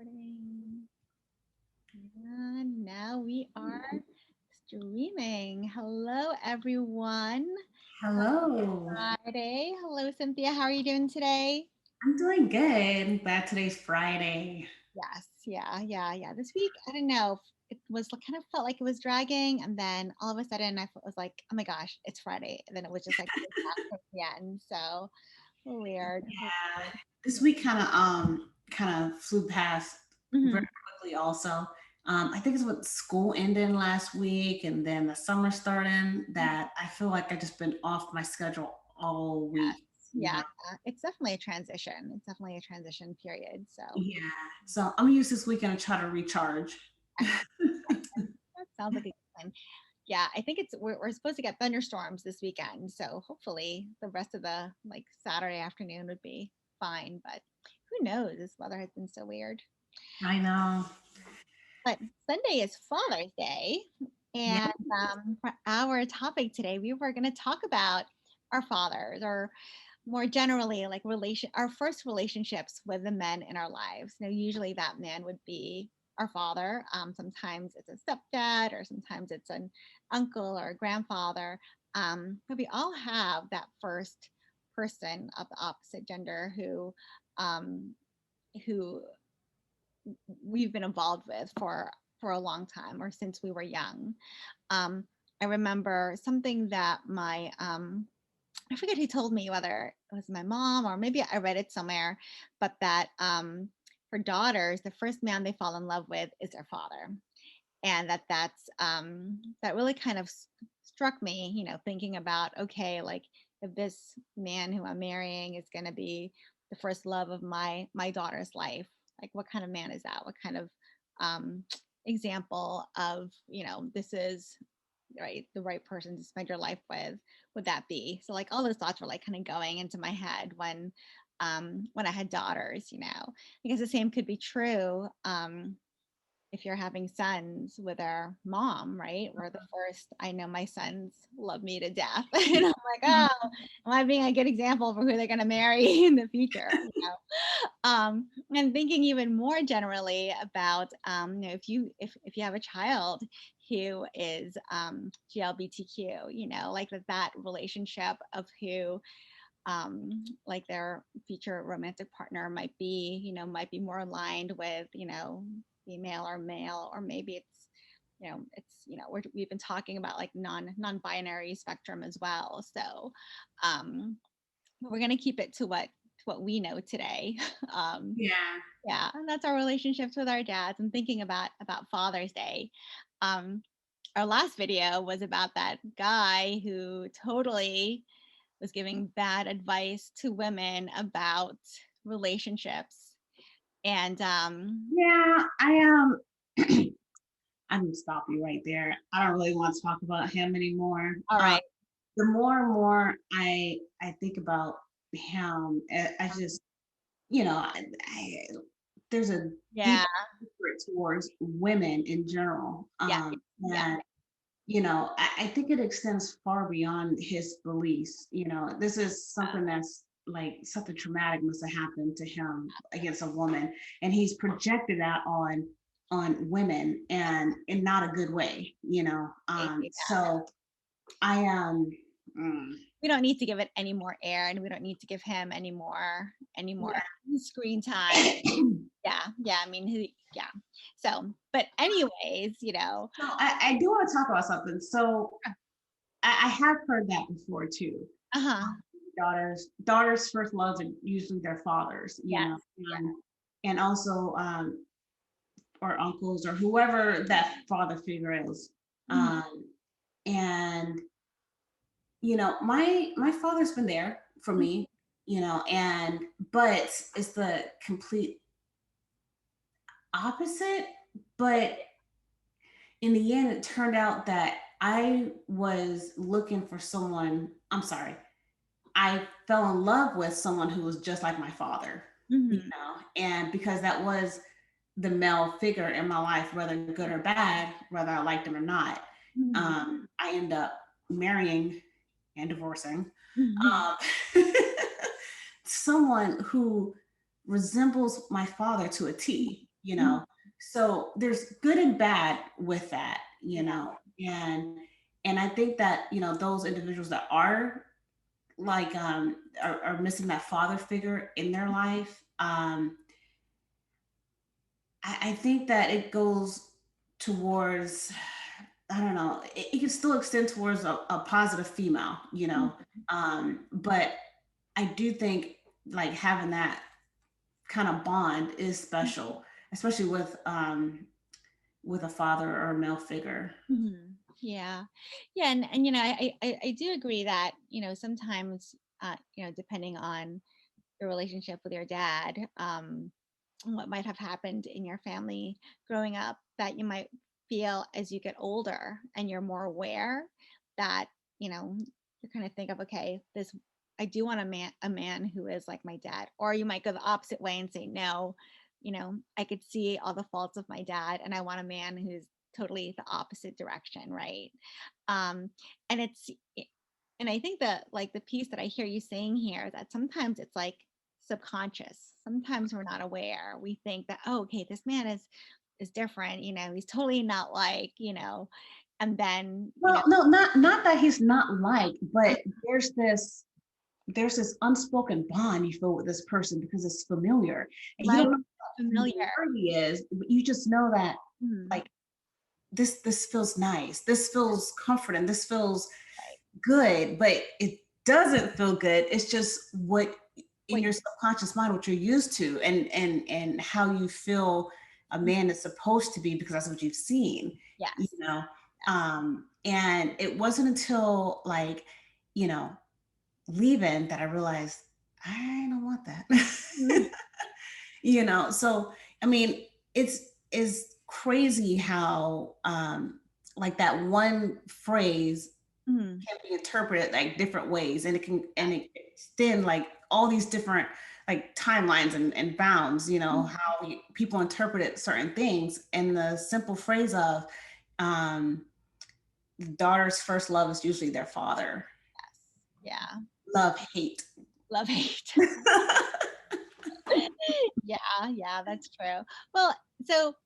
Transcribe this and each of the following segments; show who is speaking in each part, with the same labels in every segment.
Speaker 1: Recording. And now we are streaming. Hello, everyone.
Speaker 2: Hello.
Speaker 1: Friday. Hello, Cynthia. How are you doing today?
Speaker 2: I'm doing good. I'm glad today's Friday.
Speaker 1: Yes. Yeah. This week, I don't know. It was kind of felt like it was dragging, and then all of a sudden, was like, "Oh my gosh, it's Friday!" And then it was just like at the end. So weird.
Speaker 2: Yeah. This week kind of flew past very
Speaker 1: Mhm.
Speaker 2: quickly also. I think it's what school ended last week and then the summer starting that I feel like I just been off my schedule all week, you
Speaker 1: Yeah,
Speaker 2: know.
Speaker 1: it's definitely a transition. It's definitely a transition period. So
Speaker 2: Yeah. So I'm gonna use this weekend to try to recharge.
Speaker 1: excellent. That sounds like a good plan. Yeah, I think we're supposed to get thunderstorms this weekend, so hopefully the rest of the like Saturday afternoon would be fine. But who knows? This weather has been so weird.
Speaker 2: I know.
Speaker 1: But Sunday is Father's Day,
Speaker 2: Yeah.
Speaker 1: and for our topic today, we were going to talk about our fathers, or more generally, like our first relationships with the men in our lives. Usually that man would be our father. Sometimes it's a stepdad, or sometimes it's an uncle or a grandfather. But we all have that first person of the opposite gender um, who we've been involved with for a long time, or since we were young. Um, I remember something that my I forget who told me, whether it was my mom or maybe I read it somewhere, but that for daughters, the first man they fall in love with is their father, and that really kind of struck me. Thinking about, okay, like if this man who I'm marrying is going to be the first love of my daughter's life, like what kind of man is that? What kind of um, example of, this is right the right person to spend your life with would that be? So like all those thoughts were like kind of going into my head when I had daughters. I guess the same could be true if you're having sons with their mom, right? Where the first, I know my sons love me to death. And I'm like, oh, am I being a good example for who they're going to marry in the future? And thinking even more generally about, if you have a child who is GLBTQ, like that relationship of who like their future romantic partner might be, might be more aligned with, female or male, or maybe we've been talking about like non-binary spectrum as well. So we're going to keep it to what we know today. um
Speaker 2: Yeah.
Speaker 1: yeah, and that's our relationships with our dads, and thinking about Father's Day. um our last video was about that guy who totally was giving bad advice to women about relationships. And
Speaker 2: Yeah, I'm gonna stop you right there. I don't really want to talk about him anymore.
Speaker 1: all right.
Speaker 2: The more and more I think about him, I just I there's a deep
Speaker 1: Yeah.
Speaker 2: hatred towards women in general,
Speaker 1: Yeah. Yeah.
Speaker 2: and I think it extends far beyond his beliefs. This is something that's like something traumatic must have happened to him against a woman, and he's projected that on women and in not a good way.
Speaker 1: Yeah.
Speaker 2: So I mm,
Speaker 1: We don't need to give it any more air, and we don't need to give him any more screen time. Yeah, I mean, yeah. So, but anyways,
Speaker 2: so I do want to talk about something. So I have heard that before too.
Speaker 1: uh-huh.
Speaker 2: Daughters first loves are usually their fathers,
Speaker 1: Yes.
Speaker 2: and also or uncles or whoever that father figure is.
Speaker 1: Mhm.
Speaker 2: Um, and my father's been there for me, and but it's the complete opposite. But in the end, it turned out that I was looking for someone. I'm sorry. I fell in love with someone who was just like my father,
Speaker 1: Mhm.
Speaker 2: and because that was the male figure in my life, whether good or bad, whether I liked him or not.
Speaker 1: Mhm.
Speaker 2: I end up marrying and divorcing
Speaker 1: Mhm.
Speaker 2: um, someone who resembles my father to a T. you
Speaker 1: Mhm.
Speaker 2: know. So there's good and bad with that, you
Speaker 1: Yeah.
Speaker 2: know. And I think that, you know, those individuals that are like are missing that father figure in their life, I think that it goes towards, I don't know, it can still extend towards a positive female, you know.
Speaker 1: Mhm.
Speaker 2: But I do think like having that kind of bond is special, especially with a father or a male figure.
Speaker 1: Mhm. Yeah. Yeah, and I do agree that, sometimes depending on your relationship with your dad, and what might have happened in your family growing up, that you might feel as you get older and you're more aware that, you kind of think of, okay, this I do want a man who is like my dad. Or you might go the opposite way and say, no, I could see all the faults of my dad and I want a man who's totally the opposite direction, right? um and it's and I think that, like, the piece that I hear you saying here is that sometimes it's like subconscious. Sometimes we're not aware. We think that, oh, okay, this man is different, he's totally not like, and then,
Speaker 2: Well, no, not that he's not like, but there's this unspoken bond you feel with this person because it's familiar, and you
Speaker 1: right,
Speaker 2: don't know
Speaker 1: familiar.
Speaker 2: where he is, but you just know that
Speaker 1: Mhm.
Speaker 2: like this feels nice, this feels comforting, this feels
Speaker 1: Right.
Speaker 2: good, but it doesn't feel good. It's just what in
Speaker 1: What
Speaker 2: your subconscious mind, what you're used to, and how you feel a
Speaker 1: you
Speaker 2: man is supposed to be because that's what you've seen, you
Speaker 1: Yes.
Speaker 2: know.
Speaker 1: Yes.
Speaker 2: And it wasn't until like, you know, leaving that I realized I don't want that.
Speaker 1: Mhm.
Speaker 2: You know, so I mean, it's crazy how like that one phrase
Speaker 1: Mhm.
Speaker 2: can be interpreted like different ways, and
Speaker 1: Yes.
Speaker 2: it extend like all these different like timelines and bounds, you know,
Speaker 1: Mhm.
Speaker 2: how people interpreted certain things, and the simple phrase of um daughter's first love is usually their father.
Speaker 1: Yes. Yeah.
Speaker 2: Love hate.
Speaker 1: Love hate. Yeah, yeah, that's true. Well, so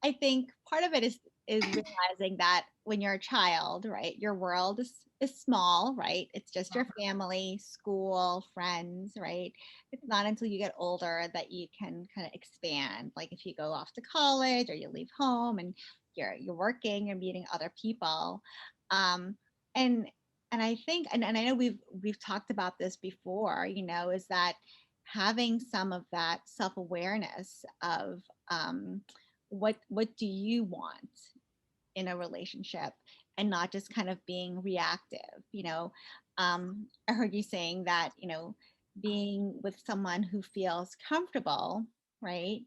Speaker 1: I think part of it is realizing that when you're a child, right, your world is small, right? It's just your family, school, friends, right? It's not until you get older that you can kind of expand. Like if you go off to college or you leave home and you're working, you're meeting other people. Um, and and I think, and I know we've talked about this before, is that having some of that self-awareness of, what do you want in a relationship, and not just kind of being reactive. I heard you saying that, being with someone who feels comfortable, right?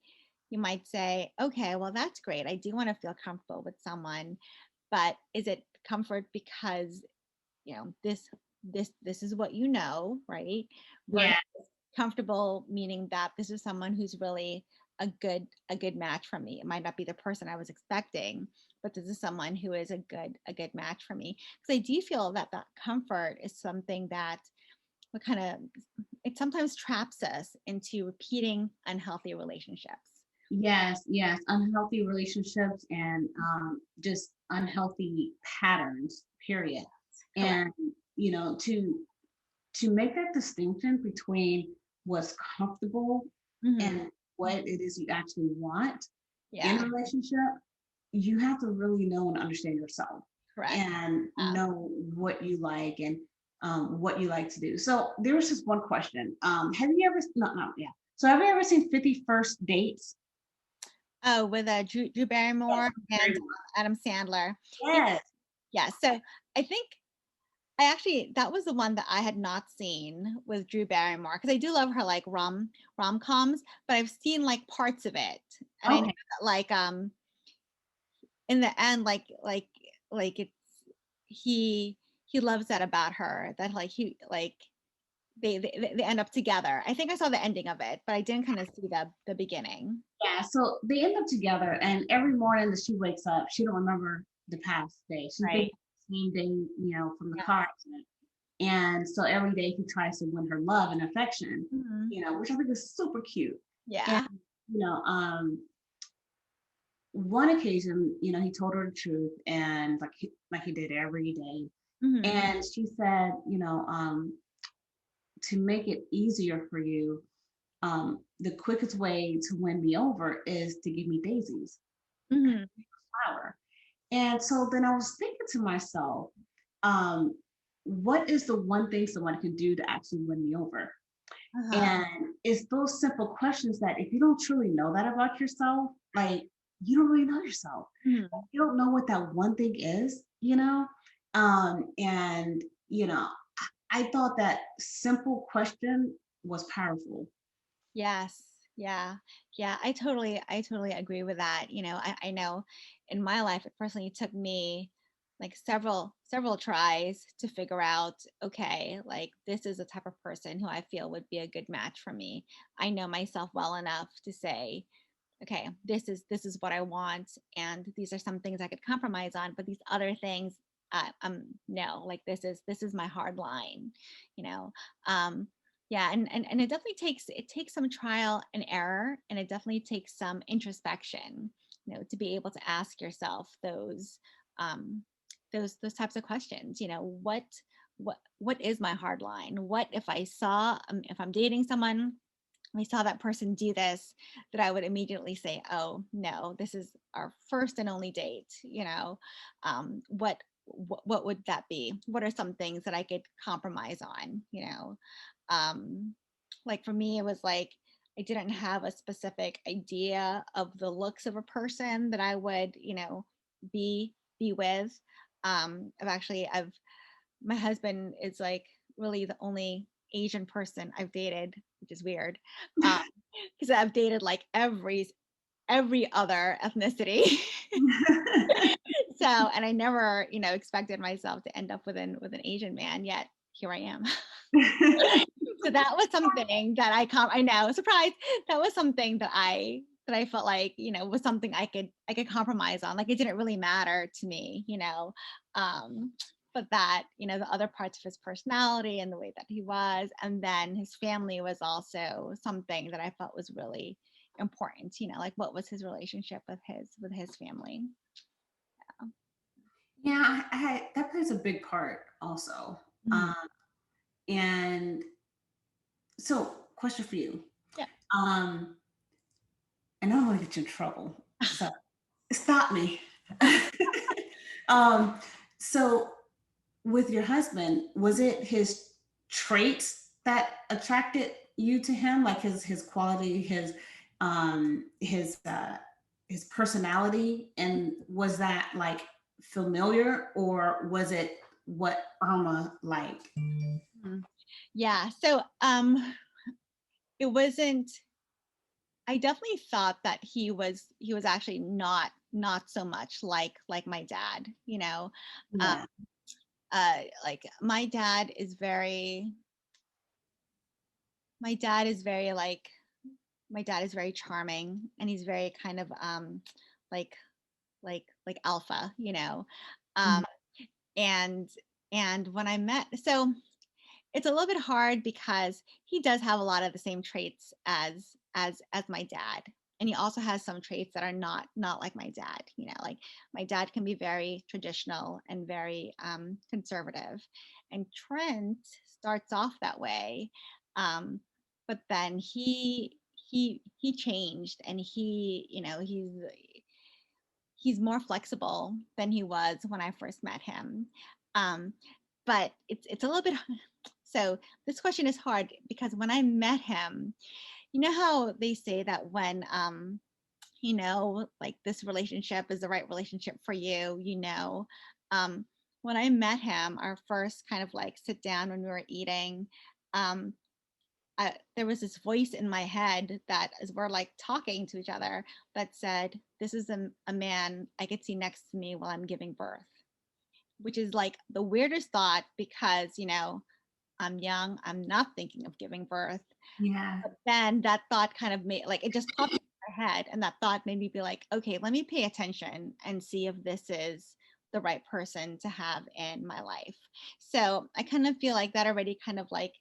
Speaker 1: You might say, okay, well, that's great, I do want to feel comfortable with someone, but is it comfort because, this is what, right? Versus
Speaker 2: Yeah.
Speaker 1: comfortable meaning that this is someone who's really a good match for me. It might not be the person I was expecting, but this is someone who is a good match for me. Because I do feel that that comfort is something that what kind of it sometimes traps us into repeating unhealthy relationships.
Speaker 2: Yes, yes, unhealthy relationships and just unhealthy patterns, period.
Speaker 1: Correct.
Speaker 2: And you know, to make that distinction between what's comfortable
Speaker 1: Hmm.
Speaker 2: and what it is you actually want in a
Speaker 1: Yeah.
Speaker 2: relationship, you have to really know and understand yourself
Speaker 1: Correct.
Speaker 2: and
Speaker 1: Yeah.
Speaker 2: know what you like and what you like to do. So there was just one question. Have you ever, no, no, yeah. So have you ever seen 50 First Dates?
Speaker 1: Oh, with Drew
Speaker 2: Yes,
Speaker 1: Barrymore and
Speaker 2: very much.
Speaker 1: Adam Sandler. Yeah.
Speaker 2: Yes.
Speaker 1: Yeah. So I think I actually that was the one that I had not seen with Drew Barrymore, because I do love her, like, rom-coms, but I've seen like parts of it, and I know
Speaker 2: Okay.
Speaker 1: that, like, in the end, like it's he he loves that about her, that, like, they end up together. I think I saw the ending of it, but I didn't kind of see the beginning.
Speaker 2: Yeah. So they end up together, and every morning that she wakes up, she don't remember the past day. She
Speaker 1: Right.
Speaker 2: thinks the same day, you know, from the
Speaker 1: Yeah.
Speaker 2: car accident. And so every day he tries to win her love and affection,
Speaker 1: Mhm.
Speaker 2: you know, which I think is super cute. And
Speaker 1: Yeah.
Speaker 2: you know, one occasion, he told her the truth, and like he did every day.
Speaker 1: Hmm.
Speaker 2: And she said, to make it easier for you, the quickest way to win me over is to give me daisies,
Speaker 1: Hmm.
Speaker 2: flower. And so then I was thinking to myself, um, what is the one thing someone can do to actually win me over?
Speaker 1: Uh-huh.
Speaker 2: And it's those simple questions that if you don't truly know that about yourself, like you don't really know yourself.
Speaker 1: Hmm.
Speaker 2: You don't know what that one thing is. And I thought that simple question was powerful.
Speaker 1: Yes. Yeah. Yeah. I totally agree with that. I know in my life, it personally took me like several tries to figure out, okay, like this is the type of person who I feel would be a good match for me. I know myself well enough to say, okay, this is what I want, and these are some things I could compromise on, but these other things, no, like this is my hard line, you know. Um, yeah, and it takes some trial and error, and it definitely takes some introspection, to be able to ask yourself um, those types of questions. What is my hard line? What if I saw if I'm dating someone, I saw that person do this, that I would immediately say, "Oh no, this is our first and only date." What would that be? What are some things that I could compromise on? Um, like for me, it was like I didn't have a specific idea of the looks of a person that I would, be with. I've My husband is like really the only Asian person I've dated, which is weird. Um, because I've dated like every other ethnicity. So, and I never, expected myself to end up with an Asian man, yet here I am. So that was something that I know, surprise. That was something that I felt like, was something I could compromise on. Like it didn't really matter to me. Um, but that, the other parts of his personality and the way that he was, and then his family was also something that I felt was really important. Like what was his relationship with his family?
Speaker 2: Yeah, that plays a big part also.
Speaker 1: Mhm.
Speaker 2: Um, and so, question for you.
Speaker 1: Yeah.
Speaker 2: Um, and I don't want to get you in trouble, so stop me. um, so, with your husband, was it his traits that attracted you to him, like his quality, his personality, and was that like familiar, or was it what Irma like?
Speaker 1: Mhm. Yeah. So it wasn't I definitely thought that he was actually not so much like my dad, Um
Speaker 2: Yeah.
Speaker 1: like my dad is very like my dad is very charming, and he's very kind of like like alpha,
Speaker 2: Mhm.
Speaker 1: um and when I met, so it's a little bit hard because he does have a lot of the same traits as my dad, and he also has some traits that are not like my dad. Like my dad can be very traditional and very conservative, and Trent starts off that way, um, but then he changed, and he's more flexible than he was when I first met him. Um, but it's a little bit so this question is hard because when I met him, how they say that when like this relationship is the right relationship for you, um when I met him, our first kind of like sit down when we were eating, um there was this voice in my head that as we're like talking to each other that said, this is a man I could see next to me while I'm giving birth, which is like the weirdest thought because, I'm young, I'm not thinking of giving birth.
Speaker 2: Yeah.
Speaker 1: But then that thought kind of made like it just popped in my head, and that thought made me be like, okay, let me pay attention and see if this is the right person to have in my life. So I kind of feel like that already kind of like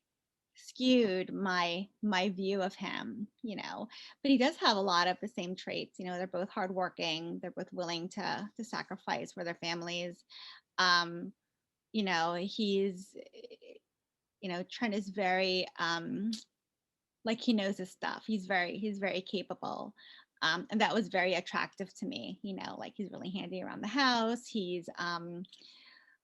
Speaker 1: skewed my view of him, but he does have a lot of the same traits. They're both hardworking, they're both willing to sacrifice for their families. um he's Trent is very like he knows his stuff. He's very capable. And that was very attractive to me. Like he's really handy around the house. He's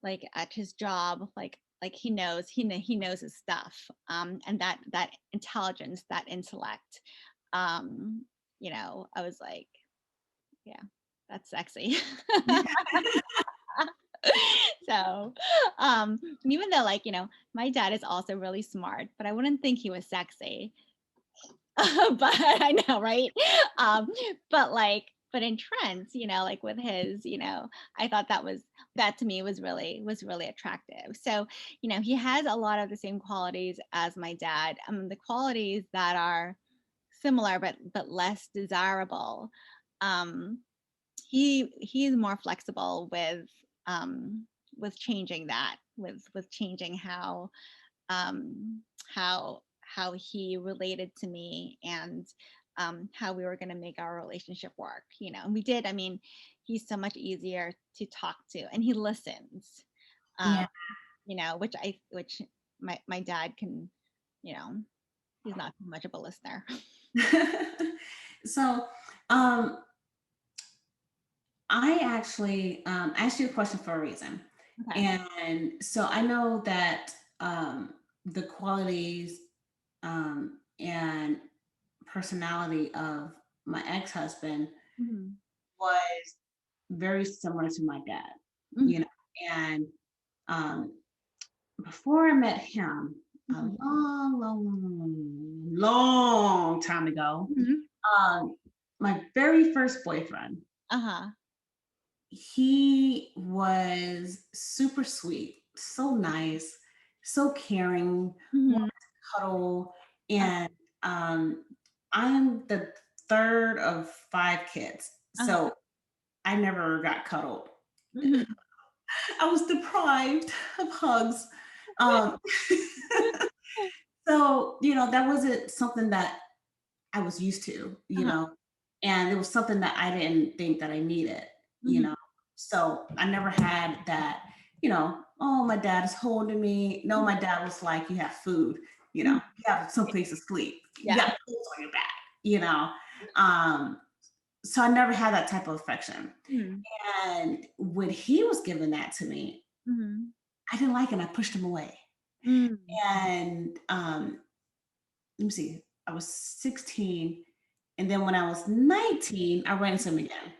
Speaker 1: like at his job, like he knows his stuff. And that intelligence, that intellect, um I was like, yeah, that's sexy. So, and even though, like, my dad is also really smart, but I wouldn't think he was sexy. But I know, right? Um, but in Trent, like with his, I thought that to me was really attractive. So, he has a lot of the same qualities as my dad. The qualities that are similar but less desirable. Um, he's more flexible with changing that, with changing um how he related to me, and how we were going to make our relationship work. And we did. I mean, he's so much easier to talk to, and he listens. um
Speaker 2: Yeah.
Speaker 1: which my dad can, you know he's not too much of a listener.
Speaker 2: So, um, I actually asked you a question for a reason.
Speaker 1: Okay.
Speaker 2: And so I know that the qualities and personality of my ex-husband
Speaker 1: Hmm.
Speaker 2: was very similar to my dad, you
Speaker 1: Hmm.
Speaker 2: know. And um, before I met him, a
Speaker 1: Hmm.
Speaker 2: long, long, long time ago,
Speaker 1: Hmm.
Speaker 2: um, my very first boyfriend,
Speaker 1: Uh-huh.
Speaker 2: he was super sweet, so nice, so caring,
Speaker 1: Hmm.
Speaker 2: wanted to cuddle. And um, I'm the third of five kids.
Speaker 1: Uh-huh.
Speaker 2: So I never got cuddled.
Speaker 1: Hmm.
Speaker 2: I was deprived of hugs. Um, so, that wasn't something that I was used to,
Speaker 1: Uh-huh.
Speaker 2: and it was something that I didn't think that I needed, you
Speaker 1: Hmm.
Speaker 2: know. So I never had that, oh, my dad is holding me. No, my dad was like, you have food,
Speaker 1: Mhm.
Speaker 2: you have some place to sleep, you
Speaker 1: Yeah.
Speaker 2: got clothes on your back, you know. Um, so I never had that type of affection.
Speaker 1: Mhm.
Speaker 2: And when he was giving that to me,
Speaker 1: Mhm.
Speaker 2: I didn't like it. I pushed him away.
Speaker 1: Mm.
Speaker 2: And let me see, I was 16. And then when I was 19, I ran into him again.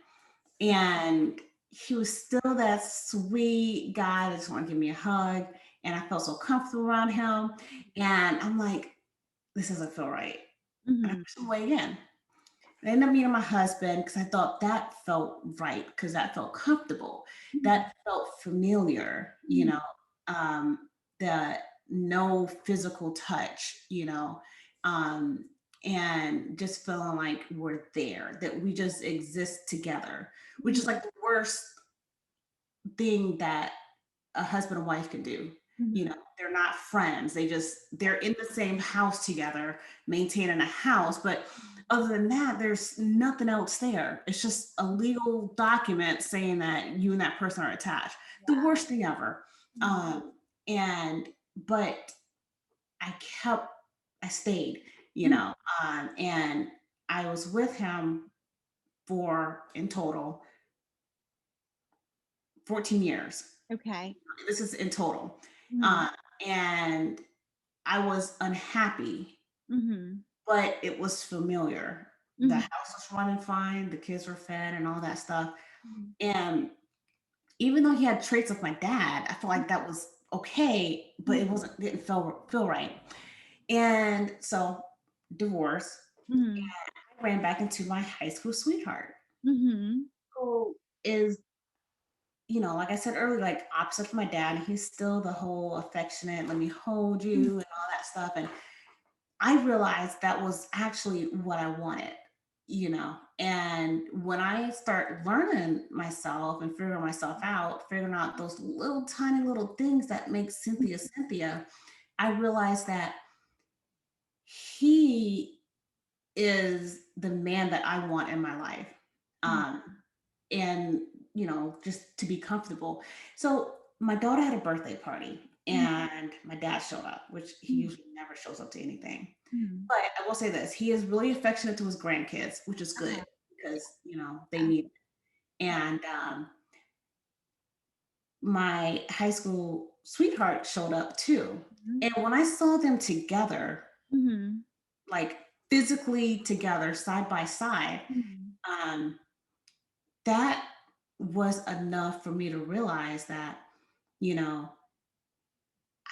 Speaker 2: And he was still that sweet guy that just wanted to give me a hug. And I felt so comfortable around him. And I'm like, this doesn't feel right. And I
Speaker 1: Mhm.
Speaker 2: pushed him away again. I ended up meeting my husband because I thought that felt right, because that felt comfortable.
Speaker 1: Mhm.
Speaker 2: That felt familiar,
Speaker 1: Mhm.
Speaker 2: the no physical touch, um, and just feeling like we're there, that we just exist together, which
Speaker 1: Mhm.
Speaker 2: is like the worst thing that a husband and wife can do.
Speaker 1: Mhm.
Speaker 2: They're not friends. They're in the same house together, maintaining a house. But other than that, there's nothing else there. It's just a legal document saying that you and that person are attached. The
Speaker 1: Yeah.
Speaker 2: worst thing ever.
Speaker 1: Mhm.
Speaker 2: Um, and but I kept, I stayed,
Speaker 1: Mhm.
Speaker 2: and I was with him for in total 14 years.
Speaker 1: Okay.
Speaker 2: This is in total.
Speaker 1: Mhm.
Speaker 2: Uh, and I was unhappy,
Speaker 1: Mhm.
Speaker 2: but it was familiar. The
Speaker 1: Mhm.
Speaker 2: house was running fine, the kids were fed, and all that stuff.
Speaker 1: Mhm.
Speaker 2: And even though he had traits of my dad, I felt like that was okay, but
Speaker 1: Mhm.
Speaker 2: it didn't feel right. And so, divorce.
Speaker 1: Mhm.
Speaker 2: I ran back into my high school sweetheart,
Speaker 1: Mhm.
Speaker 2: who is, like I said earlier, like opposite of my dad. He's still the whole affectionate, let me hold
Speaker 1: Mhm.
Speaker 2: you, and all that stuff. And I realized that was actually what I wanted, And when I start learning myself and figuring myself out, figuring out those little tiny little things that make Cynthia Cynthia, I realized that he is the man that I want in my life.
Speaker 1: Mhm.
Speaker 2: Um, and, just to be comfortable. So my daughter had a birthday party
Speaker 1: Mhm.
Speaker 2: and my dad showed up, which he
Speaker 1: Mhm.
Speaker 2: usually never shows up to anything.
Speaker 1: Mhm.
Speaker 2: But I will say this, he is really affectionate to his grandkids, which is good
Speaker 1: Uh-huh.
Speaker 2: because, they
Speaker 1: Yeah.
Speaker 2: need it. And my high school sweetheart showed up too.
Speaker 1: Mhm.
Speaker 2: And when I saw them together,
Speaker 1: Mhm.
Speaker 2: like physically together, side by side,
Speaker 1: Mhm.
Speaker 2: um, that was enough for me to realize that, you know,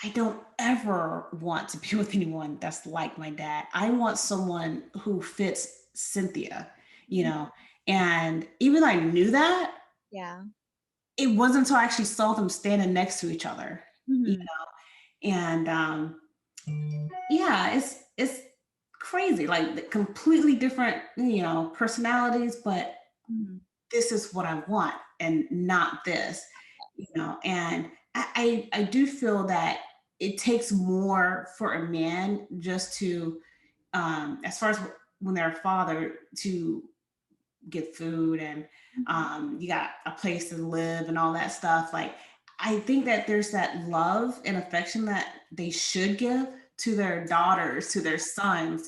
Speaker 2: I don't ever want to be with anyone that's like my dad. I want someone who fits Cynthia, you
Speaker 1: Mhm.
Speaker 2: know. And even though I knew that,
Speaker 1: Yeah.
Speaker 2: it wasn't until I actually saw them standing next to each other, you
Speaker 1: Mhm.
Speaker 2: know. And yeah, it's crazy, like the completely different, personalities, but
Speaker 1: Mhm.
Speaker 2: this is what I want and not this, and I do feel that it takes more for a man just to, as far as when they're a father, to get food and
Speaker 1: Mhm.
Speaker 2: you got a place to live and all that stuff. Like, I think that there's that love and affection that they should give to their daughters, to their sons,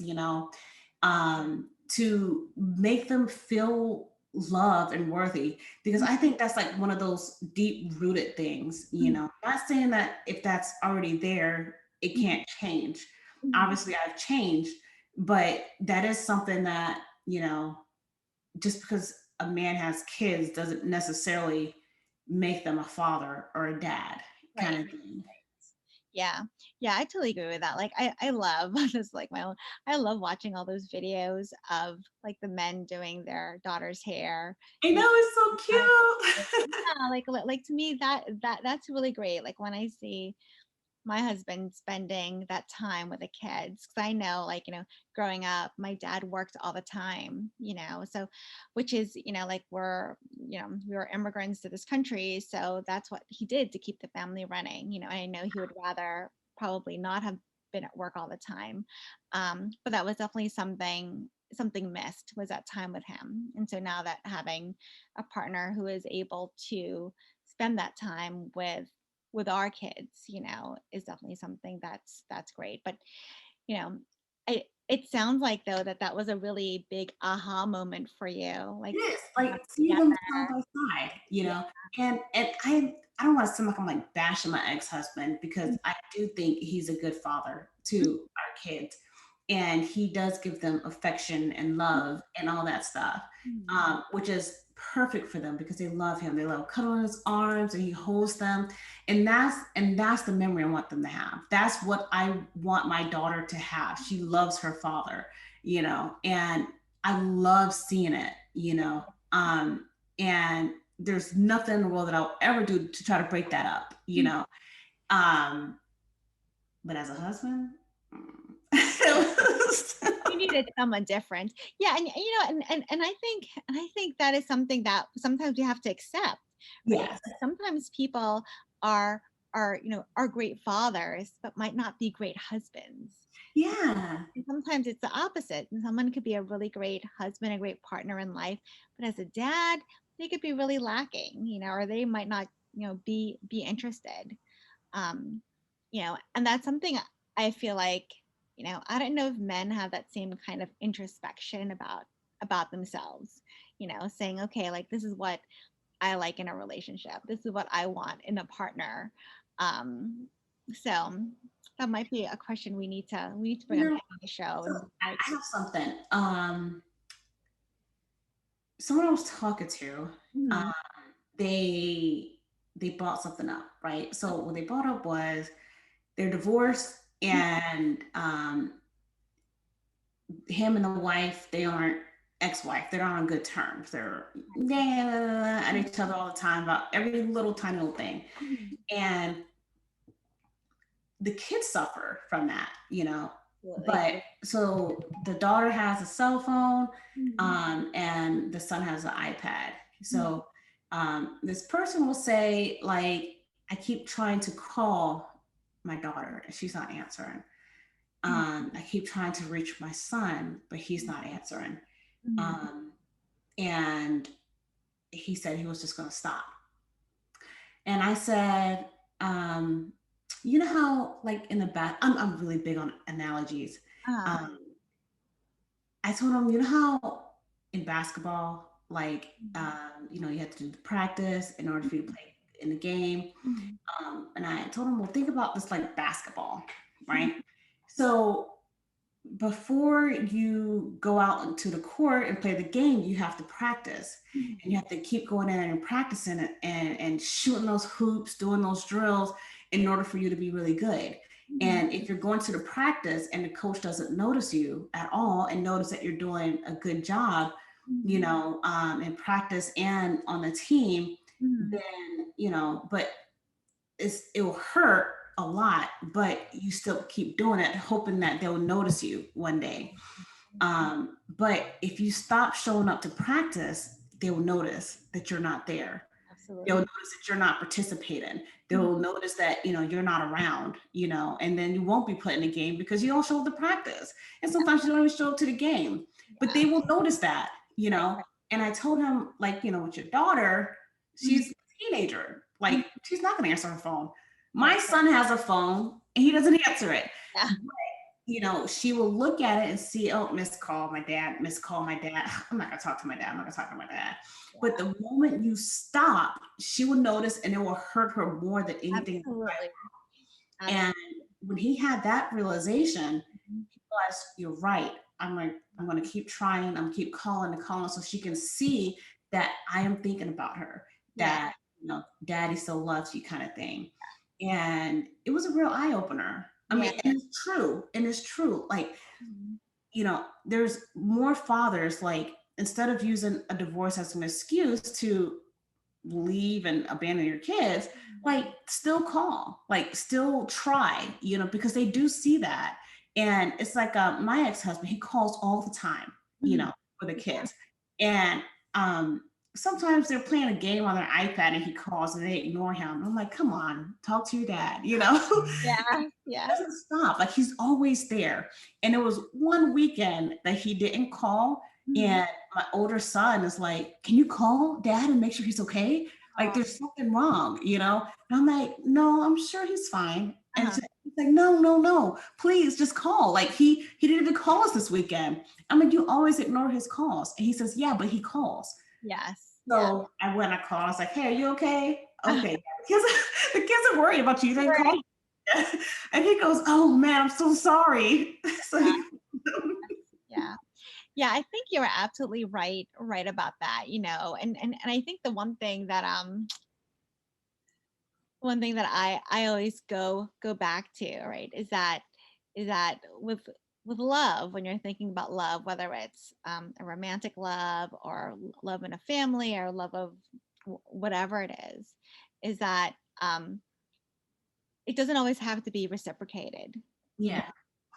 Speaker 2: to make them feel loved and worthy. Because I think that's like one of those deep rooted things,
Speaker 1: Mhm.
Speaker 2: Not saying that if that's already there, it
Speaker 1: Mhm.
Speaker 2: can't change.
Speaker 1: Mhm.
Speaker 2: Obviously, I've changed, but that is something that, just because a man has kids doesn't necessarily make them a father or a dad kind
Speaker 1: Right.
Speaker 2: of thing.
Speaker 1: Yeah. Yeah, I totally agree with that. Like I love just like my own I love watching all those videos of like the men doing their daughter's hair.
Speaker 2: I
Speaker 1: You
Speaker 2: know, it's so
Speaker 1: know,
Speaker 2: cute.
Speaker 1: yeah, like to me that's really great. Like when I see my husband spending that time with the kids, because I know, like, growing up my dad worked all the time, so which is, like, we were immigrants to this country, so that's what he did to keep the family running, and I know he would rather probably not have been at work all the time, but that was definitely something missed, was that time with him. And so now that having a partner who is able to spend that time with our kids, is definitely something that's great. But you know, it sounds like though that was a really big aha moment for you, like
Speaker 2: It is
Speaker 1: seeing
Speaker 2: like
Speaker 1: them
Speaker 2: see
Speaker 1: together.
Speaker 2: them side by side,
Speaker 1: Yeah.
Speaker 2: and I don't want to seem like I'm like bashing my ex-husband because
Speaker 1: Mhm.
Speaker 2: I do think he's a good father to our kids, and he does give them affection and love and all that stuff,
Speaker 1: Mhm.
Speaker 2: which is perfect for them because they love him. They love cuddling his arms and he holds them, and that's the memory I want them to have. That's what I want my daughter to have. She loves her father, and I love seeing it, and there's nothing in the world that I'll ever do to try to break that up, Um, but as a husband,
Speaker 1: You needed someone different. Yeah, and I think that is something that sometimes we have to accept, right?
Speaker 2: yes,
Speaker 1: Like, sometimes people are are great fathers, but might not be great husbands.
Speaker 2: yeah,
Speaker 1: And sometimes it's the opposite. And someone could be a really great husband, a great partner in life, but as a dad, they could be really lacking, or they might not, be interested. And that's something I feel like, I don't know if men have that same kind of introspection about themselves, saying, okay, like this is what I like in a relationship. This is what I want in a partner. So that might be a question we need to bring
Speaker 2: you
Speaker 1: on
Speaker 2: know.
Speaker 1: the show
Speaker 2: So
Speaker 1: and like,
Speaker 2: I have something. Someone I was talking to, um,
Speaker 1: mhm,
Speaker 2: they they brought something up, right? So what they brought up was they're divorced and him and the wife, they aren't ex-wife, they're not on good terms. They're yeah at each other all the time about every little tiny little thing.
Speaker 1: mhm,
Speaker 2: And the kids suffer from that,
Speaker 1: absolutely.
Speaker 2: But so the daughter has a cell phone,
Speaker 1: Mhm,
Speaker 2: and the son has an iPad.
Speaker 1: mhm,
Speaker 2: So this person will say, like, I keep trying to call my daughter and she's not answering.
Speaker 1: Mhm.
Speaker 2: I keep trying to reach my son, but he's not answering.
Speaker 1: Mhm.
Speaker 2: Um, and he said he was just going to stop. And I said, um, you know how, like in the back, I'm really big on analogies.
Speaker 1: Uh-huh.
Speaker 2: Um, I told him, you know how in basketball, like, you have to do the practice in order for you to play in the game.
Speaker 1: Mhm.
Speaker 2: And I told him, well, think about this like basketball,
Speaker 1: Mhm.
Speaker 2: right? So before you go out into the court and play the game, you have to practice. And you
Speaker 1: Mhm.
Speaker 2: have to keep going in and practicing it and shooting those hoops, doing those drills in order for you to be really good.
Speaker 1: Mhm.
Speaker 2: And if you're going to the practice and the coach doesn't notice you at all and notice that you're doing a good job,
Speaker 1: Mhm.
Speaker 2: in practice and on the team,
Speaker 1: Mhm.
Speaker 2: then, but it will hurt a lot, but you still keep doing it, hoping that they'll notice you one day. But if you stop showing up to practice, they will notice that you're not there. They'll
Speaker 1: Absolutely.
Speaker 2: notice that you're not participating.
Speaker 1: Mhm.
Speaker 2: They'll notice that you're not around, and then you won't be put in the game because you don't show up to practice. And sometimes you don't even show up to the game. But
Speaker 1: Yeah.
Speaker 2: they will notice that,
Speaker 1: Right. Right.
Speaker 2: And I told him, like, with your daughter,
Speaker 1: Mhm.
Speaker 2: she's a teenager. Like,
Speaker 1: Mhm.
Speaker 2: she's not gonna answer her phone. My
Speaker 1: Right.
Speaker 2: son has a phone and he doesn't answer it.
Speaker 1: Yeah.
Speaker 2: She will look at it and see, oh, missed call, my dad, missed call, my dad. I'm not gonna talk to my dad. I'm not gonna talk to my dad. But
Speaker 1: Yeah.
Speaker 2: the moment you stop, she will notice and it will hurt her more than anything.
Speaker 1: Absolutely.
Speaker 2: And
Speaker 1: Absolutely.
Speaker 2: when he had that realization,
Speaker 1: Mhm.
Speaker 2: he realized, you're right. I'm gonna keep trying, I'm keep calling and calling so she can see that I am thinking about her,
Speaker 1: Yeah.
Speaker 2: that daddy still loves you kind of thing. And it was a real eye opener. I
Speaker 1: Yeah.
Speaker 2: mean, and it's true. And it's true. Like,
Speaker 1: Mhm.
Speaker 2: there's more fathers, like, instead of using a divorce as an excuse to leave and abandon your kids,
Speaker 1: Mhm.
Speaker 2: like, still call, like, still try, because they do see that. And it's like, my ex-husband, he calls all the time,
Speaker 1: Mhm.
Speaker 2: for the
Speaker 1: Yeah.
Speaker 2: kids. And sometimes they're playing a game on their iPad and he calls and they ignore him. I'm like, come on, talk to your dad,
Speaker 1: Yeah. Yeah.
Speaker 2: doesn't stop. Like, he's always there. And it was one weekend that he didn't call.
Speaker 1: Mhm.
Speaker 2: And my older son is like, can you call dad and make sure he's okay? Like,
Speaker 1: Oh,
Speaker 2: there's something wrong, And I'm like, no, I'm sure he's fine. And
Speaker 1: uh-huh.
Speaker 2: so he's like, no, no, no, please just call. Like, he didn't even call us this weekend. I'm like, you always ignore his calls. And he says, yeah, but he calls.
Speaker 1: Yes. Yeah.
Speaker 2: So I went, I called. I was like, hey, are you okay? Okay. Because the kids are worried about you. You didn't call.
Speaker 1: Right.
Speaker 2: And he goes, "Oh man, I'm so sorry." So
Speaker 1: Yeah.
Speaker 2: he,
Speaker 1: Yeah. Yeah, I think you're absolutely right about that, and I think the one thing that I always go back to, right, is that with love, when you're thinking about love, whether it's a romantic love or love in a family or love of whatever it is that um it doesn't always have to be reciprocated.
Speaker 2: yeah.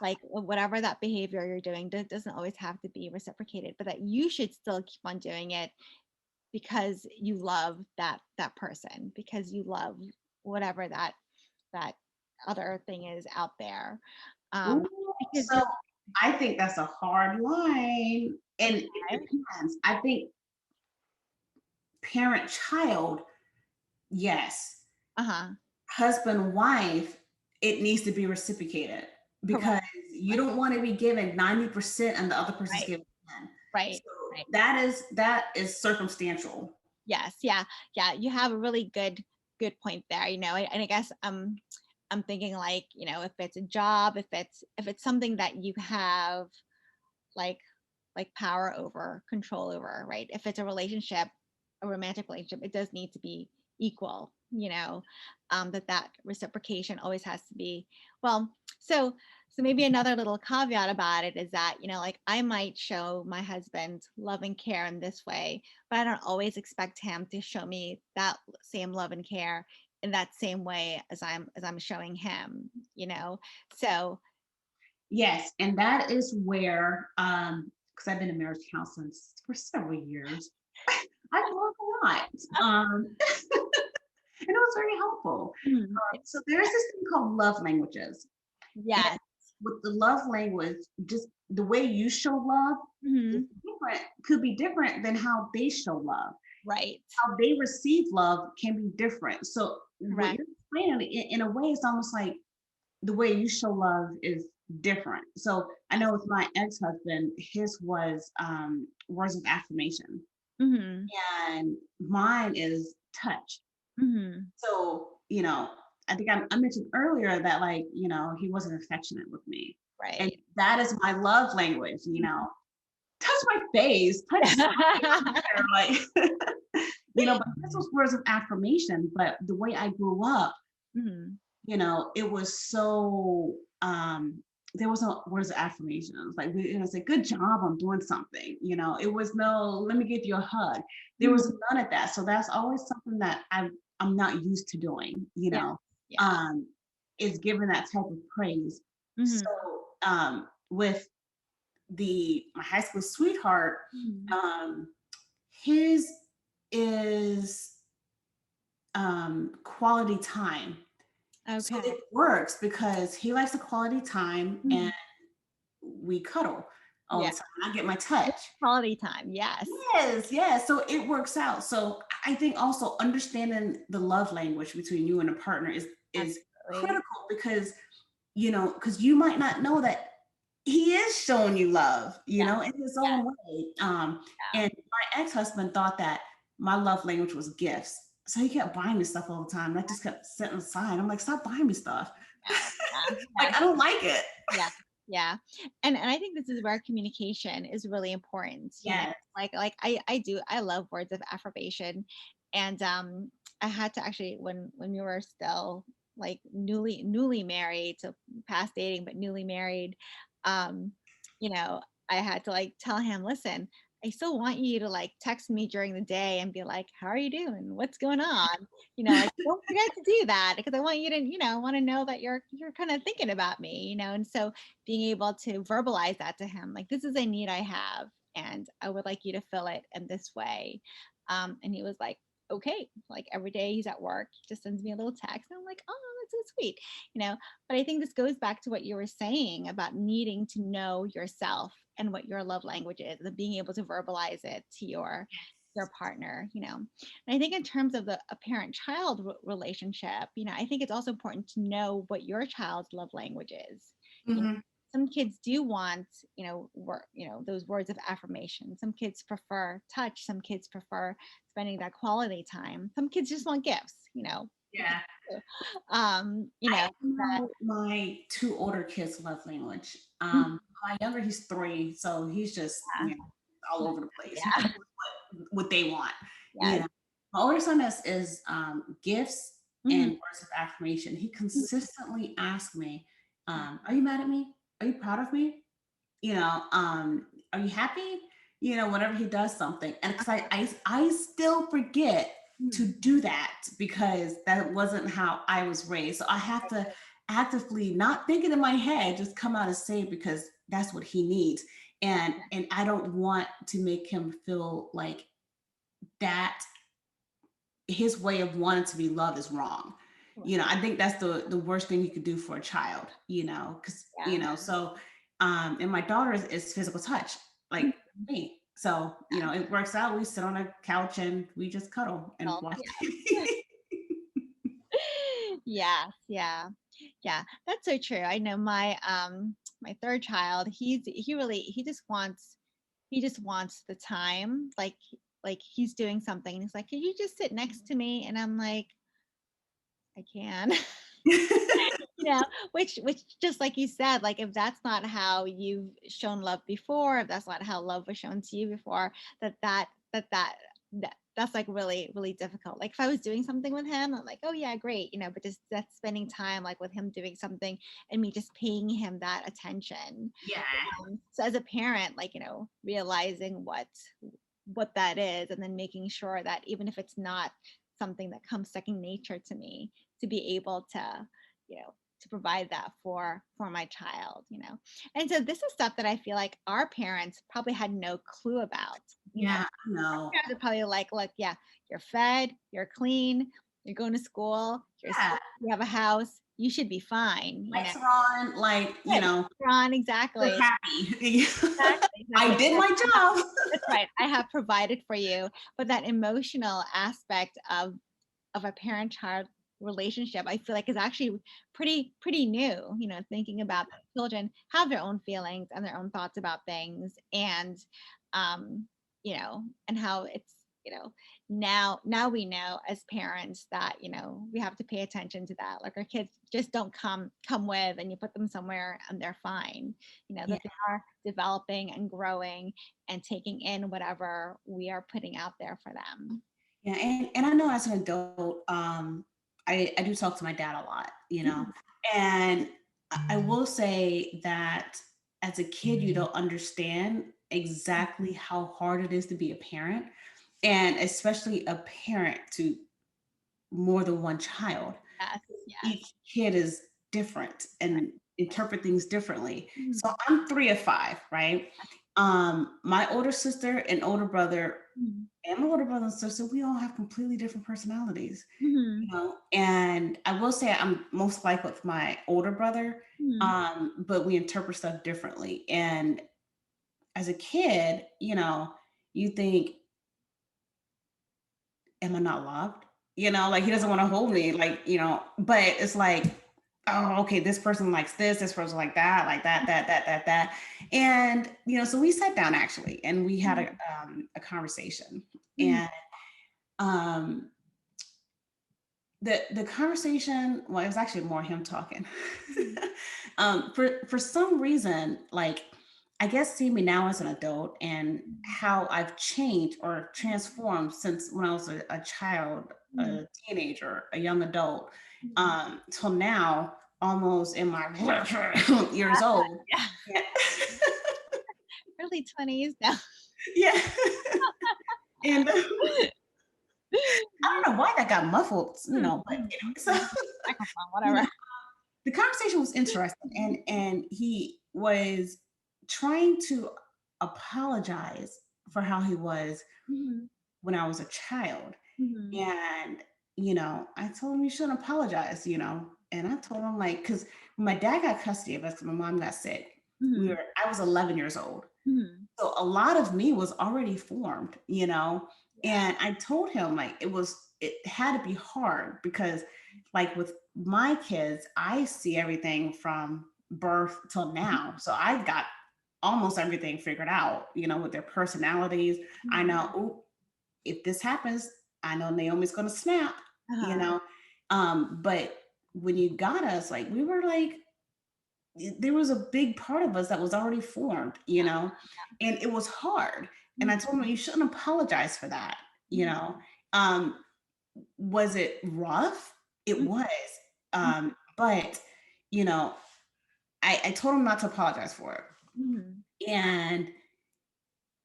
Speaker 1: Like whatever that behavior you're doing doesn't always have to be reciprocated, but that you should still keep on doing it because you love that person, because you love whatever that other thing is out there.
Speaker 2: Ooh,
Speaker 1: Because
Speaker 2: so I think that's a hard line, and it
Speaker 1: okay.
Speaker 2: depends. I think parent child, yes.
Speaker 1: Uh-huh.
Speaker 2: Husband wife, it needs to be reciprocated
Speaker 1: Correct.
Speaker 2: because you don't want to be given 90% and the other person's
Speaker 1: Right.
Speaker 2: giving 10. So
Speaker 1: Right. Right.
Speaker 2: that is circumstantial.
Speaker 1: Yes. Yeah. Yeah. You have a really good point there. And I guess I'm thinking like, if it's a job, if it's something that you have like power over, control over, right? If it's a relationship, a romantic relationship, it does need to be equal, that reciprocation always has to be. Well, so maybe another little caveat about it is that, like I might show my husband love and care in this way, but I don't always expect him to show me that same love and care in that same way as I'm showing him, so
Speaker 2: Yes, and that is where, because I've been in marriage counseling for several years, I've learned a lot, and it was very helpful.
Speaker 1: Mhm.
Speaker 2: So there's this thing called love languages, and
Speaker 1: Yes.
Speaker 2: with the love language, just the way you show love is
Speaker 1: Mhm.
Speaker 2: different, could be different than how they show love.
Speaker 1: Right.
Speaker 2: How they receive love can be different. So what
Speaker 1: Correct.
Speaker 2: you're explaining, in a way, it's almost like the way you show love is different. So I
Speaker 1: Yes.
Speaker 2: know with my ex-husband, his was words of affirmation,
Speaker 1: Mhm.
Speaker 2: and mine is touch.
Speaker 1: Mhm.
Speaker 2: So, I think I mentioned earlier that, like, he wasn't affectionate with me. And
Speaker 1: Right.
Speaker 2: that is my love language, touch my face, touch something on there, like, but this was words of affirmation. But the way I grew up,
Speaker 1: Mhm.
Speaker 2: it was so, there was no words of affirmation. It was like, it was like, good job on doing something. It was no, let me give you a hug. There
Speaker 1: Mhm.
Speaker 2: was none of that. So that's always something that I'm not used to doing,
Speaker 1: Yeah. Yeah.
Speaker 2: um, is giving that type of praise. So,
Speaker 1: Mhm.
Speaker 2: with my high school sweetheart,
Speaker 1: Mhm.
Speaker 2: um, his is quality time. So
Speaker 1: Okay.
Speaker 2: it works because he likes the quality time and
Speaker 1: Mhm.
Speaker 2: we cuddle all
Speaker 1: Yeah.
Speaker 2: the time. I get my touch.
Speaker 1: Quality time. Yes.
Speaker 2: Yes, yes. So it works out. So I think also understanding the love language between you and a partner is
Speaker 1: Absolutely.
Speaker 2: critical because because you might not know that he is showing you love,
Speaker 1: Yeah.
Speaker 2: in his
Speaker 1: Yeah.
Speaker 2: own way.
Speaker 1: Yeah.
Speaker 2: And my ex-husband thought that my love language was gifts. So he kept buying me stuff all the time. And I just kept setting aside. I'm like, stop buying me stuff.
Speaker 1: Yeah. Yeah.
Speaker 2: Like,
Speaker 1: Yeah.
Speaker 2: I don't like it.
Speaker 1: Yeah. Yeah. And I think this is where communication is really important,
Speaker 2: Yes.
Speaker 1: like I love words of affirmation. And I had to actually, when we were still like newly married, so past dating but newly married, um, you know, I had to like tell him, listen, I still want you to like text me during the day and be like, how are you doing? What's going on? Like don't forget to do that because I want you to, want to know that you're kind of thinking about me, and so being able to verbalize that to him, like, this is a need I have and I would like you to fill it in this way. And he was like, okay. Like every day he's at work, he just sends me a little text and I'm like, oh, that's so sweet, but I think this goes back to what you were saying about needing to know yourself and what your love language is and being able to verbalize it to your partner. And I think in terms of a parent child relationship, I think it's also important to know what your child's love language is. you know
Speaker 2: Mhm.
Speaker 1: some kids do want, those words of affirmation. Some kids prefer touch. Some kids prefer spending that quality time. Some kids just want gifts, because
Speaker 2: Yeah. I
Speaker 1: that.
Speaker 2: know my two older kids' love language.
Speaker 1: Mhm.
Speaker 2: My younger, he's 3, so he's just, all over the place. He
Speaker 1: Yeah.
Speaker 2: just wants what they want. You
Speaker 1: Yes.
Speaker 2: know, my older son is gifts and
Speaker 1: Mhm.
Speaker 2: words of affirmation. He consistently asks me, "Are you mad at me? Are you proud of me? Are you happy?" Whenever he does something, and because I still forget to
Speaker 1: Mhm.
Speaker 2: do that because that wasn't how I was raised. So I have to actively not think it in my head, just come out and say it because that's what he needs. And I don't want to make him feel like that his way of wanting to be loved is wrong.
Speaker 1: Right.
Speaker 2: I think that's the worst thing you could do for a child, because,
Speaker 1: Yeah.
Speaker 2: so and my daughter is physical touch, like
Speaker 1: Mhm.
Speaker 2: me. So, it works out. We sit on a couch and we just cuddle and
Speaker 1: Well,
Speaker 2: watch
Speaker 1: yeah.
Speaker 2: TV.
Speaker 1: Yes, yeah. Yeah, that's so true. I know my third child, he just wants the time. Like he's doing something and he's like, "Could you just sit next to me?" And I'm like, "I can." Which just like you said, like if that's not how you've shown love before, if that's not how love was shown to you before, that's like really really difficult. Like if I was doing something with him, I'm like, oh yeah, great, but just that's spending time like with him doing something and me just paying him that attention.
Speaker 2: Yeah.
Speaker 1: So as a parent, like realizing what that is, and then making sure that even if it's not something that comes second nature to me, to be able to, you know to provide that for my child. And so this is stuff that I feel like our parents probably had no clue about.
Speaker 2: Yeah, I know.
Speaker 1: Parents are probably like, look, yeah, you're fed, you're clean, you're going to school, you're
Speaker 2: Yeah.
Speaker 1: safe, you have a house, you should be fine, you know?
Speaker 2: Lights are on, like,
Speaker 1: Good. Ron,
Speaker 2: we're
Speaker 1: exactly.
Speaker 2: happy.
Speaker 1: Exactly,
Speaker 2: I
Speaker 1: exactly.
Speaker 2: did my job.
Speaker 1: That's right. I have provided for you. But that emotional aspect of a parent-child relationship, I feel like is actually pretty new, thinking about children have their own feelings and their own thoughts about things and um, and how it's, now we know as parents that, we have to pay attention to that. Like our kids just don't come with and you put them somewhere and they're fine.
Speaker 2: Yeah,
Speaker 1: That they are developing and growing and taking in whatever we are putting out there for them.
Speaker 2: yeah, and I know as an adult, I do talk to my dad a lot,
Speaker 1: Mhm.
Speaker 2: and I will say that as a kid, you don't understand exactly how hard it is to be a parent, and especially a parent to more than one child.
Speaker 1: Yes, yes.
Speaker 2: Each kid is different
Speaker 1: Right.
Speaker 2: and interpret things differently. So
Speaker 1: Mhm.
Speaker 2: I'm 3 of 5, right? My older sister and older brother,
Speaker 1: Mhm.
Speaker 2: and my older brother and sister, we all have completely different personalities,
Speaker 1: Mhm.
Speaker 2: And I will say I'm most like with my older brother,
Speaker 1: Mhm.
Speaker 2: but we interpret stuff differently. And as a kid, you think, am I not loved? Like he doesn't want to hold me, like, but it's like, oh, okay, this person likes this person like that, that. And, so we sat down actually and we had
Speaker 1: Mhm.
Speaker 2: a conversation.
Speaker 1: Mhm.
Speaker 2: And um the conversation, well, it was actually more him talking.
Speaker 1: Mhm.
Speaker 2: For some reason, like, I guess see me now as an adult and
Speaker 1: Mhm.
Speaker 2: how I've changed or transformed since when I was a child,
Speaker 1: Mhm.
Speaker 2: a teenager, a young adult,
Speaker 1: Mhm.
Speaker 2: till now, almost in my years old.
Speaker 1: Yeah.
Speaker 2: Yeah.
Speaker 1: Early 20s now.
Speaker 2: Yeah. And I don't know why that got muffled,
Speaker 1: Mhm.
Speaker 2: but
Speaker 1: Mhm.
Speaker 2: so
Speaker 1: Microphone,
Speaker 2: you know
Speaker 1: whatever.
Speaker 2: the conversation was interesting, and he was trying to apologize for how he was
Speaker 1: Mhm.
Speaker 2: when I was a child.
Speaker 1: Mhm.
Speaker 2: And I told him you shouldn't apologize, and I told him, like, because when my dad got custody of us, 'cause my mom got sick,
Speaker 1: Mhm.
Speaker 2: I was 11 years old,
Speaker 1: Mhm.
Speaker 2: so a lot of me was already formed,
Speaker 1: Yeah.
Speaker 2: and I told him, like, it had to be hard because, like, with my kids, I see everything from birth till now. So I've got almost everything figured out, with their personalities. I
Speaker 1: Mhm.
Speaker 2: know, ooh, if this happens, I know Naomi's gonna snap, you
Speaker 1: Uh-huh.
Speaker 2: know. But when you got us, like, we were like, there was a big part of us that was already formed, and it was hard. And I
Speaker 1: Mhm.
Speaker 2: told him, you shouldn't apologize for that, you
Speaker 1: Mhm.
Speaker 2: know. Um, was it rough? It
Speaker 1: Mhm.
Speaker 2: was. But you know, I told him not to apologize for
Speaker 1: Mhm.
Speaker 2: it. And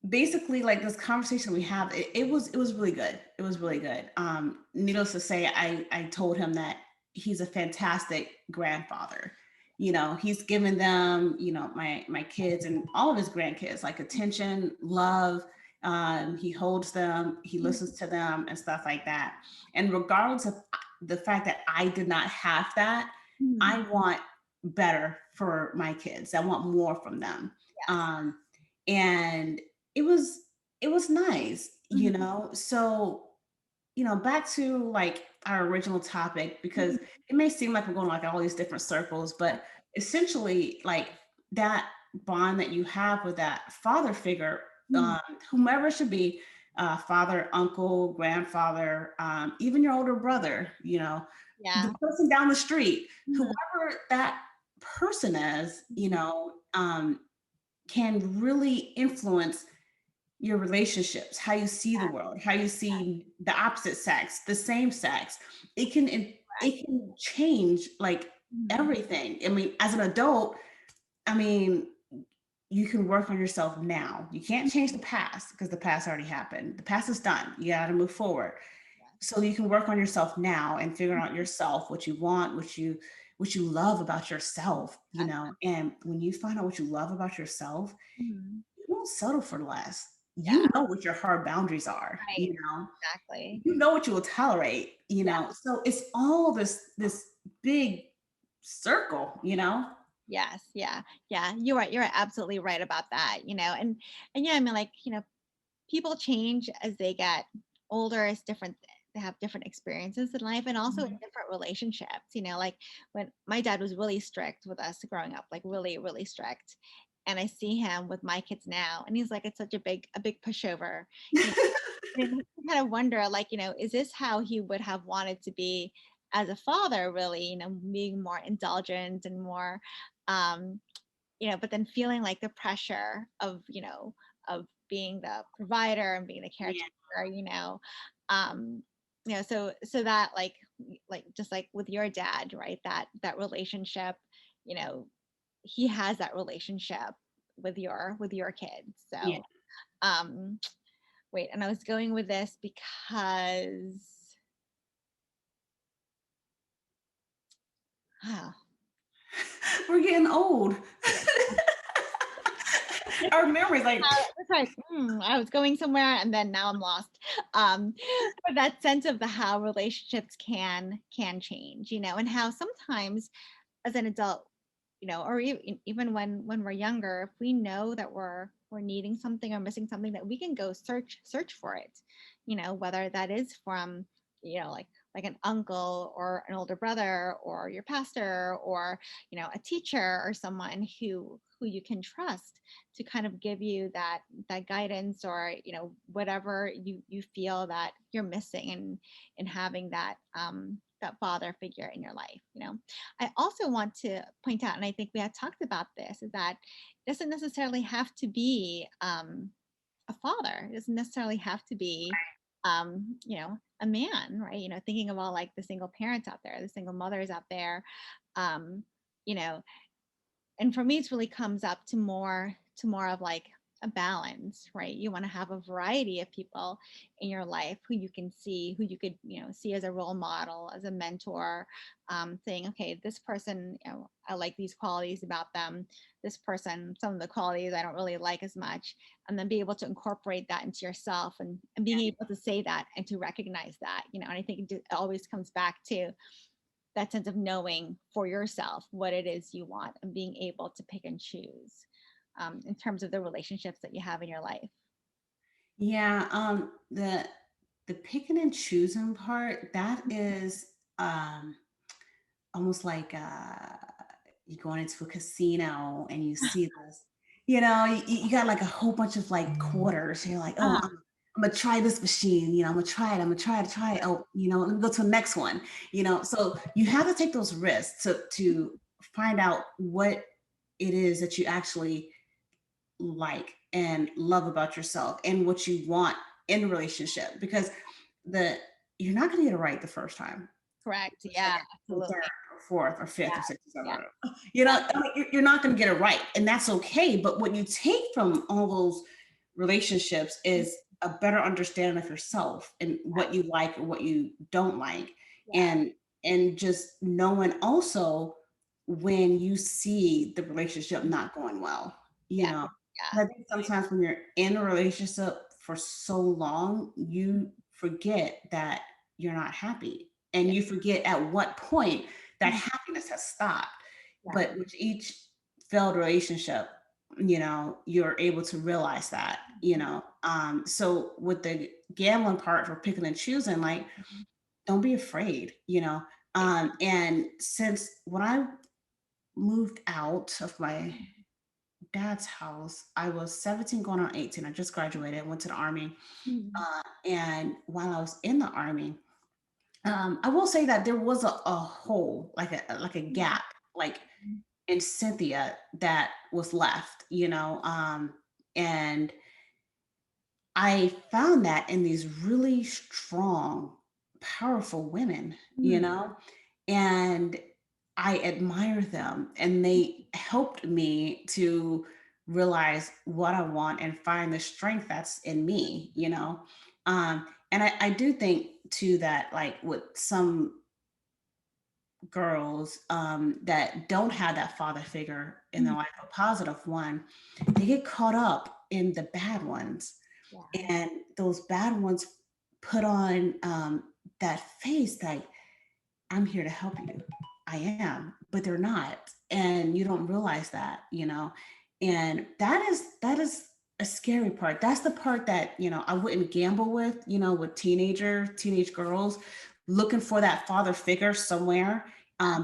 Speaker 2: basically, like, this conversation we have, it was really good. It was really good. Needless to say, I told him that he's a fantastic grandfather. He's given them, my kids and all of his grandkids, like, attention, love. He holds them, he
Speaker 1: Mhm.
Speaker 2: listens to them and stuff like that. And regardless of the fact that I did not have that,
Speaker 1: Mhm.
Speaker 2: I want better for my kids. I want more from them.
Speaker 1: Yes.
Speaker 2: Um, and it was it was nice,
Speaker 1: Mhm.
Speaker 2: so, back to, like, our original topic, because
Speaker 1: Mhm.
Speaker 2: it may seem like we're going, like, all these different circles, but essentially, like, that bond that you have with that father figure,
Speaker 1: Mhm.
Speaker 2: whomever it should be, father, uncle, grandfather, even your older brother, the
Speaker 1: Yeah.
Speaker 2: person down the street,
Speaker 1: Mhm.
Speaker 2: whoever that person is,
Speaker 1: Mhm.
Speaker 2: can really influence your relationships, how you see the
Speaker 1: Yeah.
Speaker 2: world, how you see the opposite sex, the same sex. It can change, like,
Speaker 1: Mhm.
Speaker 2: everything. I mean, as an adult, I mean, you can work on yourself now. You can't change the past because the past already happened. The past is done. You got to move forward. So you can work on yourself now and figure out yourself, what you want, what you love about yourself,
Speaker 1: Yes.
Speaker 2: and when you find out what you love about yourself,
Speaker 1: Mhm.
Speaker 2: you won't settle for less. you
Speaker 1: Yeah.
Speaker 2: know what your hard boundaries are,
Speaker 1: Right. Exactly.
Speaker 2: you know what you will tolerate,
Speaker 1: Yeah.
Speaker 2: so it's all this big circle,
Speaker 1: Yes. Yeah. Yeah. You're right. You're absolutely right about that. And yeah, I mean, like, people change as they get older. It's different. They have different experiences in life and also in
Speaker 2: Mhm.
Speaker 1: different relationships. Like when my dad was really strict with us growing up, like really, really strict. And I see him with my kids now, and he's like, it's such a big pushover. You know, and it makes me kind of wonder, like, is this how he would have wanted to be as a father, really, being more indulgent and more, um, but then feeling like the pressure of being the provider and being the
Speaker 2: Yeah,
Speaker 1: caretaker, um, so that like just like with your dad, right? That relationship, you know, he has that relationship with your kids.
Speaker 2: yeah.
Speaker 1: So, um, wait, and I was going with this because, ah,
Speaker 2: We're getting old. Our memories, like,
Speaker 1: that's right. I was going somewhere and then now I'm lost. Um, but that sense of the how relationships can change, and how sometimes as an adult, or even when we're younger, if we know that we're needing something or missing something, that we can go search for it, whether that is from, like an uncle or an older brother or your pastor or, a teacher or someone who you can trust to kind of give you that guidance or, whatever you feel that you're missing in having that father figure in your life. I also want to point out, and I think we had talked about this, is that it doesn't necessarily have to be a father. It doesn't necessarily have to be, a man, right? Thinking of all like the single parents out there, the single mothers out there, um, you know, and for me, it really comes up to more of like a balance, right? You want to have a variety of people in your life who you can see, who you could, see as a role model, as a mentor, saying, okay, this person, I like these qualities about them. This person, some of the qualities I don't really like as much, and then be able to incorporate that into yourself, and being able to say that and to recognize that, and I think it always comes back to that sense of knowing for yourself what it is you want and being able to pick and choose, in terms of the relationships that you have in your life.
Speaker 2: yeah, the picking and choosing part, that is almost like you going into a casino and you see this, you got like a whole bunch of like quarters. You're like, oh,
Speaker 1: Uh,
Speaker 2: I'm gonna try this machine, I'm gonna try it, I'm gonna try it. Oh, let me go to the next one, So you have to take those risks to find out what it is that you actually like and love about yourself and what you want in a relationship, because the you're not going to get it right the first time,
Speaker 1: Correct.
Speaker 2: the
Speaker 1: Yeah,
Speaker 2: second or third
Speaker 1: absolutely.
Speaker 2: or fourth or fifth or
Speaker 1: Yeah,
Speaker 2: sixth or
Speaker 1: yeah,
Speaker 2: seventh.
Speaker 1: yeah,
Speaker 2: I mean, you're not going to get it right, and that's okay. But what you take from all those relationships is a better understanding of yourself and what you like and what you don't like,
Speaker 1: yeah,
Speaker 2: and just knowing also when you see the relationship not going well, you
Speaker 1: yeah,
Speaker 2: know.
Speaker 1: yeah,
Speaker 2: And I think sometimes when you're in a relationship for so long, you forget that you're not happy, and
Speaker 1: yeah,
Speaker 2: you forget at what point that
Speaker 1: mhm,
Speaker 2: happiness has stopped.
Speaker 1: yeah,
Speaker 2: But with each failed relationship, you're able to realize that,
Speaker 1: mhm,
Speaker 2: so with the gambling part for picking and choosing, like,
Speaker 1: mhm.
Speaker 2: don't be afraid,
Speaker 1: Right.
Speaker 2: and since when I moved out of my dad's house, I was 17 going on 18. I just graduated, went to the army.
Speaker 1: Mhm,
Speaker 2: And while I was in the army, I will say that there was a hole, like a
Speaker 1: mhm,
Speaker 2: gap, like
Speaker 1: mhm,
Speaker 2: in Cynthia, that was left, and I found that in these really strong, powerful women,
Speaker 1: mhm.
Speaker 2: and I admire them, and they helped me to realize what I want and find the strength that's in me, and I do think too that, like, with some girls that don't have that father figure in their
Speaker 1: Mhm.
Speaker 2: life, a positive one, they get caught up in the bad ones.
Speaker 1: Yeah.
Speaker 2: And those bad ones put on that face like, I'm here to help you. I am, but they're not. And you don't realize that, and that is a scary part. That's the part that, I wouldn't gamble with, with teenage girls looking for that father figure somewhere,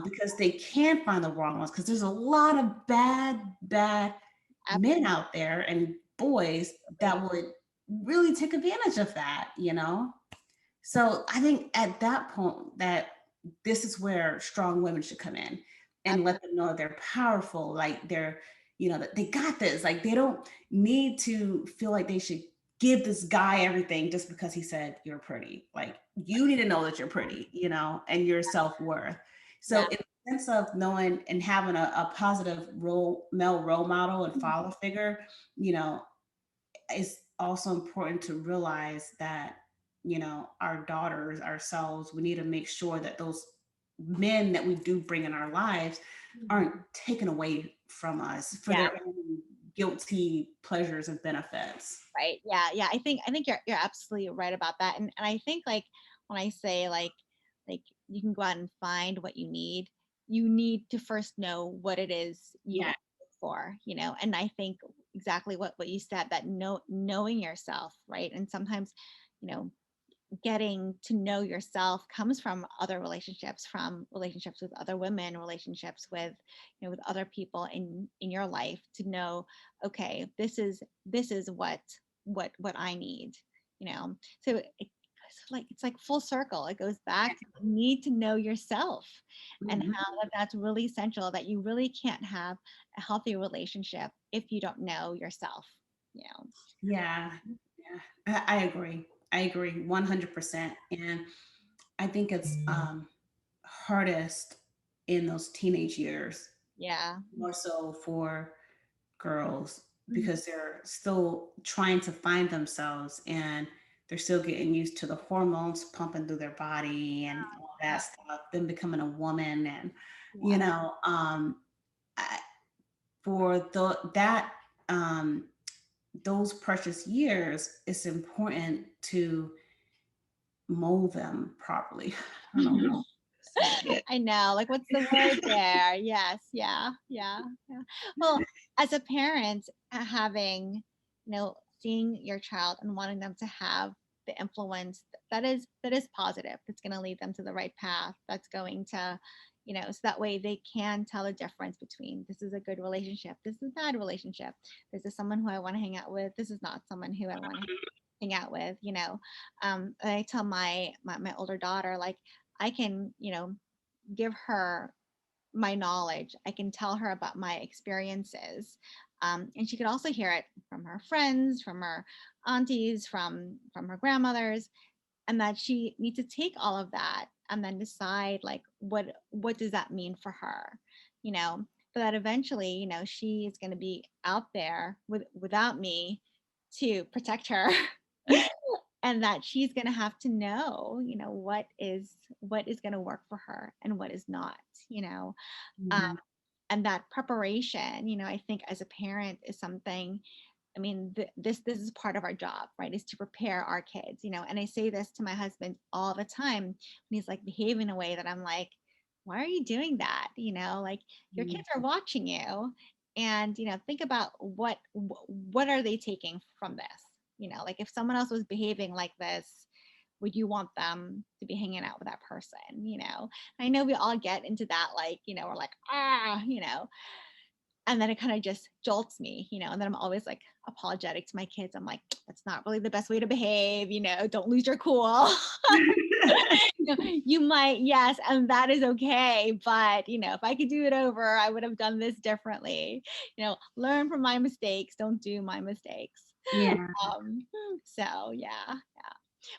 Speaker 2: because they can find the wrong ones, because there's a lot of bad men out there and boys
Speaker 1: Absolutely.
Speaker 2: that would really take advantage of that. So I think at that point that this is where strong women should come in and let them know they're powerful, like that they got this. Like they don't need to feel like they should give this guy everything just because he said you're pretty. Like you need to know that you're pretty, and your self-worth.
Speaker 1: Yeah.
Speaker 2: So in the sense of knowing and having a positive male role model and father figure, you know, it's also important to realize that our daughters ourselves, we need to make sure that those men that we do bring in our lives aren't taken away from us for
Speaker 1: Yeah.
Speaker 2: their own guilty pleasures and benefits.
Speaker 1: Right. Yeah. Yeah. I think you're absolutely right about that. And I think like when I say like you can go out and find what you need to first know what it is you
Speaker 2: Yeah.
Speaker 1: want to look for, and I think exactly what you said, that knowing yourself, right? And sometimes, you know, getting to know yourself comes from other relationships, from relationships with other women, relationships with, with other people in your life, to know, okay, this is what I need, so it's like full circle. It goes back to you need to know yourself, and
Speaker 2: Mhm.
Speaker 1: how that's really essential, that you really can't have a healthy relationship if you don't know yourself, you know
Speaker 2: Yeah. Yeah. I agree. I agree 100%. And I think it's hardest in those teenage years,
Speaker 1: yeah.
Speaker 2: more so for girls,
Speaker 1: Mhm.
Speaker 2: because they're still trying to find themselves and they're still getting used to the hormones pumping through their body and all that
Speaker 1: Yeah.
Speaker 2: stuff, then becoming a woman. And you
Speaker 1: Yeah.
Speaker 2: know I, for that those precious years, it's important to mold them properly. I don't know how to say it.
Speaker 1: I know. Like, what's the word there? Yes. Yeah. Yeah. Yeah. Well, as a parent, having, seeing your child and wanting them to have the influence that is positive, that's going to lead them to the right path, that's going to, so that way they can tell the difference between, this is a good relationship, this is a bad relationship, this is someone who I want to hang out with, this is not someone who I want to hang out with. I tell my older daughter, like, I can, give her my knowledge. I can tell her about my experiences. And she could also hear it from her friends, from her aunties, from her grandmothers, and that she needs to take all of that and then decide, like, what does that mean for her, you know, but that eventually, she is going to be out there without me to protect her. And that she's going to have to know, what is going to work for her and what is not, you know um,
Speaker 2: Mhm.
Speaker 1: and that preparation, I think as a parent is something. I mean, this is part of our job, right? Is to prepare our kids, and I say this to my husband all the time when he's like behaving in a way that I'm like, why are you doing that? Like, your
Speaker 2: Mhm.
Speaker 1: kids are watching you, and think about what are they taking from this? Like, if someone else was behaving like this, would you want them to be hanging out with that person? I know we all get into that, like, we're like, and then it kind of just jolts me, and then I'm always like apologetic to my kids. I'm like, that's not really the best way to behave, don't lose your cool. You might, yes, and that is okay, but if I could do it over, I would have done this differently. Learn from my mistakes, don't do my mistakes.
Speaker 2: Yeah.
Speaker 1: um so yeah.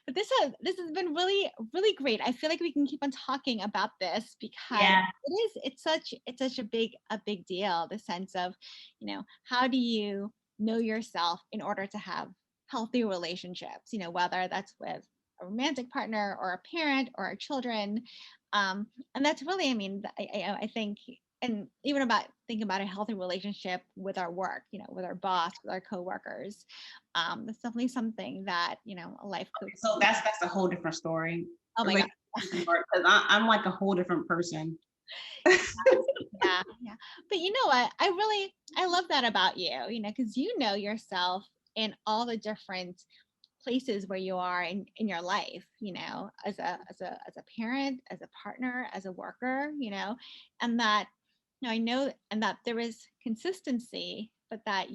Speaker 1: But this has been really, really great. I feel like we can keep on talking about this, because
Speaker 2: Yeah.
Speaker 1: it's such a big deal. The sense of, how do you know yourself in order to have healthy relationships? Whether that's with a romantic partner or a parent or our children, and that's really, I mean, I think and even about thinking about a healthy relationship with our work, with our boss, with our coworkers. That's definitely something that, a life coach.
Speaker 2: So that's a whole different story.
Speaker 1: Oh my God.
Speaker 2: Relationships and work, 'cause I'm like a whole different person.
Speaker 1: Yeah, yeah. But you know what? I love that about you, because you know yourself in all the different places where you are in your life, as a parent, as a partner, as a worker, and that, I know, and that there is consistency, but that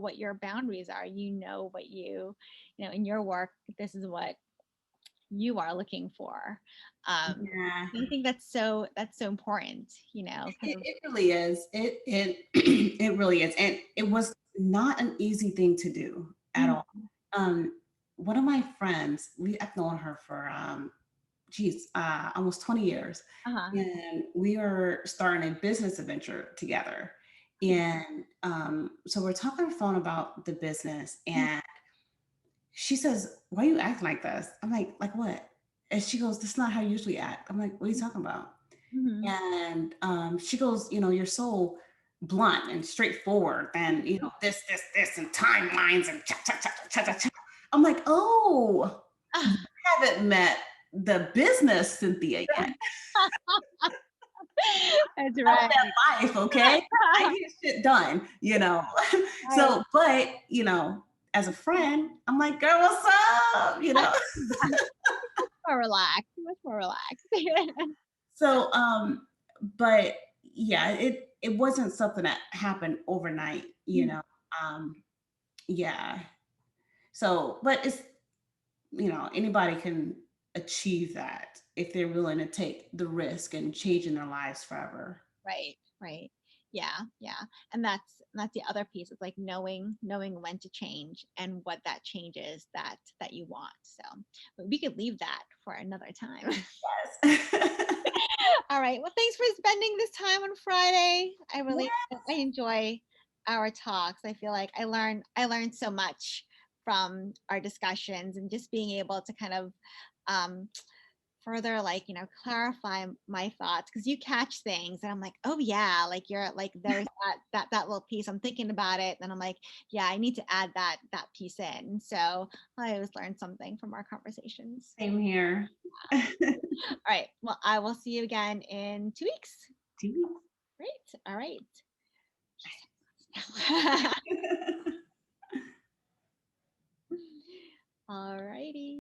Speaker 1: what your boundaries are, what in your work, this is what you are looking for.
Speaker 2: Yeah.
Speaker 1: I think that's so important, kind of.
Speaker 2: It really is. It it really is. And it was not an easy thing to do at all.
Speaker 1: Mhm.
Speaker 2: Um, one of my friends, I've known her for almost 20 years.
Speaker 1: Uh-huh.
Speaker 2: And we are starting a business adventure together. And so we're talking on the phone about the business, and she says, "Why are you acting like this?" I'm like what? And she goes, "This is not how you usually act." I'm like, "What are you talking about?"
Speaker 1: Mhm.
Speaker 2: And she goes, "You're so blunt and straightforward, and this, and timelines and cha cha cha cha cha cha." I'm like, "Oh, you
Speaker 1: Ah,
Speaker 2: haven't met the business Cynthia yet.
Speaker 1: that's
Speaker 2: About
Speaker 1: right.
Speaker 2: that life, okay? I get shit done, you know."
Speaker 1: Right.
Speaker 2: So, but as a friend, I'm like, "Girl, what's up?"
Speaker 1: More relaxed, much more relaxed.
Speaker 2: So, but yeah, it wasn't something that happened overnight, Um, yeah. So, but anybody can achieve that if they're willing to take the risk and changing their lives forever.
Speaker 1: Right, right. Yeah, yeah. And that's the other piece. It's like knowing when to change and what that change is that you want. So, but we could leave that for another time.
Speaker 2: Yes.
Speaker 1: All right. Well, thanks for spending this time on Friday.
Speaker 2: Yeah.
Speaker 1: I enjoy our talks. I feel like I learned so much from our discussions, and just being able to kind of um further, like, clarify my thoughts, because you catch things and I'm like, oh yeah, like you're like, there's that little piece, I'm thinking about it, and I'm like, yeah, I need to add that piece in. So I always learn something from our conversations.
Speaker 2: Same here.
Speaker 1: All right, well, I will see you again in 2 weeks.
Speaker 2: TV.
Speaker 1: Great. All right. All righty.